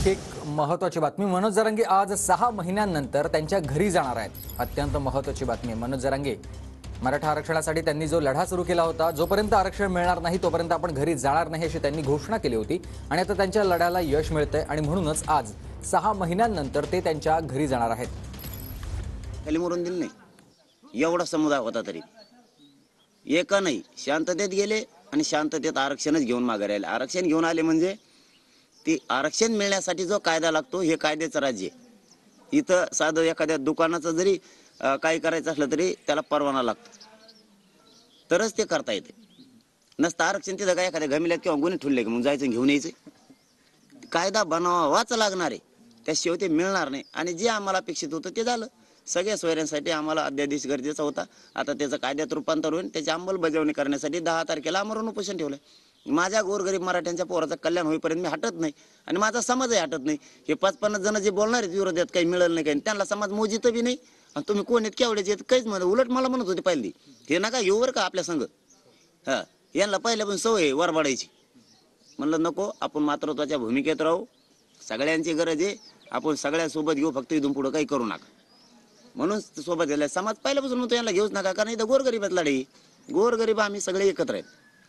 आणखी एक महत्त्वाची बातमी. मनोज जरांगे आज 6 महिन्यांनंतर त्यांच्या घरी जाणार आहेत. अत्यंत महत्त्वाची बातमी आहे. मनोज जरांगे मराठा आरक्षणासाठी त्यांनी जो लढा सुरू केला होता, जोपर्यंत आरक्षण मिळणार नाही तोपर्यंत आपण घरी जाणार नाही अशी त्यांनी घोषणा केली होती आणि आता त्यांच्या लढ्याला यश मिळतंय आणि म्हणूनच आज 6 महिन्यांनंतर ते त्यांच्या घरी जाणार आहेत. खाली मरून दिलं नाही, एवढा समुदाय होता तरी एका नाही, शांततेत गेले आणि शांततेत आरक्षणच घेऊन मागे आले. आरक्षण घेऊन आले म्हणजे ती आरक्षण मिळण्यासाठी जो कायदा लागतो हे कायद्याचं राज्य. इथं साधं एखाद्या दुकानाचं जरी काही करायचं असलं तरी त्याला परवाना लागतो, तरच ते करता येते. नसतं आरक्षण तिथं काय एखाद्या गमिल्यात किंवा गुन्हे ठुलले की मग जायचं घेऊन यायचं. कायदा बनवावाच लागणार आहे, त्याशिवाय ते मिळणार नाही. आणि जे आम्हाला अपेक्षित होतं ते झालं. सगळ्या सोयऱ्यांसाठी आम्हाला अध्यादेश गरजेचा होता. आता त्याचं कायद्यात रूपांतर होईल. त्याची अंमलबजावणी करण्यासाठी 10 तारखेला आमरण उपोषण ठेवलं. माझ्या गोरगरीब मराठ्यांच्या पोराचं कल्याण होईपर्यंत मी हटत नाही आणि माझा समाजही हटत नाही. हे 5-50 जण जे बोलणार आहेत विरोधात काही मिळेल नाही काही, त्यांना समाज मोजित बी नाही. आणि तुम्ही कोण आहेत केवढ्याचे आहेत काहीच म्हणत. उलट मला म्हणत होते पहिली हे नका येऊ बरं का आपल्या संघ. हा, यांना पहिल्या पण सवय वरबाडायची. म्हणलं नको, आपण मातृत्वाच्या भूमिकेत राहू. सगळ्यांची गरज आहे, आपण सगळ्यांसोबत घेऊ, फक्त इथून पुढं काही करू नका म्हणून सोबत गेला समाज. पहिल्यापासून म्हणतो यांना घेऊच नका, कारण इथं गोरगरीबात लढाई. गोरगरीब आम्ही सगळे एकत्र आहेत.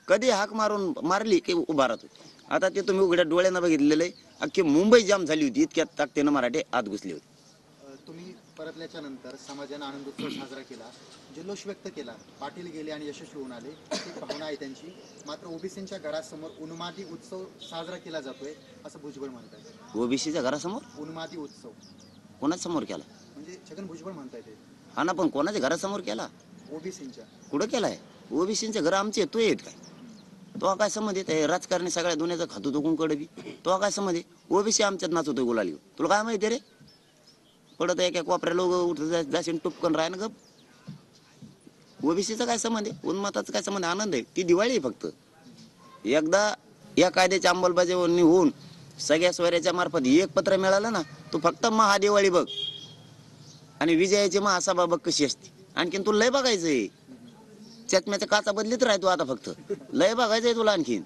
कधी हाक मारून मारली की उभा राहतो. आता ते तुम्ही उघड्या डोळ्यानं बघितलेलं आहे. अख्खी मुंबई जाम झाली होती, इतक्या ताकदीनं मराठे आत घुसले होते. तुम्ही परतल्याच्या नंतर समाजाने आनंदोत्सव साजरा केला, जल्लोष व्यक्त केला, पाटील गेले आणि यशस्वी होऊन आले, ही भावना आहे त्यांची. मात्र ओबीसींच्या घरासमोर उन्मादी उत्सव साजरा केला जातोय असं भुजबळ म्हणतात. ओबीसीच्या घरासमोर उन्मादी उत्सव कोणाच्या समोर केला? म्हणजे छगन भुजबळ म्हणताय ते. हा ना, पण कोणाच्या घरासमोर केला? ओबीसींच्या. कुठं केलाय? ओबीसींच्या घर आमचे तो येत काय? तो काय संबंध आहे? राजकारणी सगळ्या दुनियाचं खातो तो कोणकडे बी. तो काय संबंध आहे? ओबीसी आमच्यात नाचवतोय गुलाली. तुला काय माहिती रे? पडत एक कोपऱ्या लोक उठत जाशील टुपकन राह ना गप. ओबीसीचा काय संबंध आहे? उन्माताचा काय संबंध? आनंद आहे, ती दिवाळी आहे फक्त. एकदा या कायद्याची अंमलबजावणी होऊन सगळ्या सोयऱ्याच्या मार्फत एक पत्र मिळालं ना, तू फक्त महादिवाळी बघ आणि विजयाची महासभा बघ कशी असते. आणखीन तुला लय बघायचंय. चकम्याच्या काचा बदलीत राहतो आता, फक्त लय बघायचंय तुला आणखीन.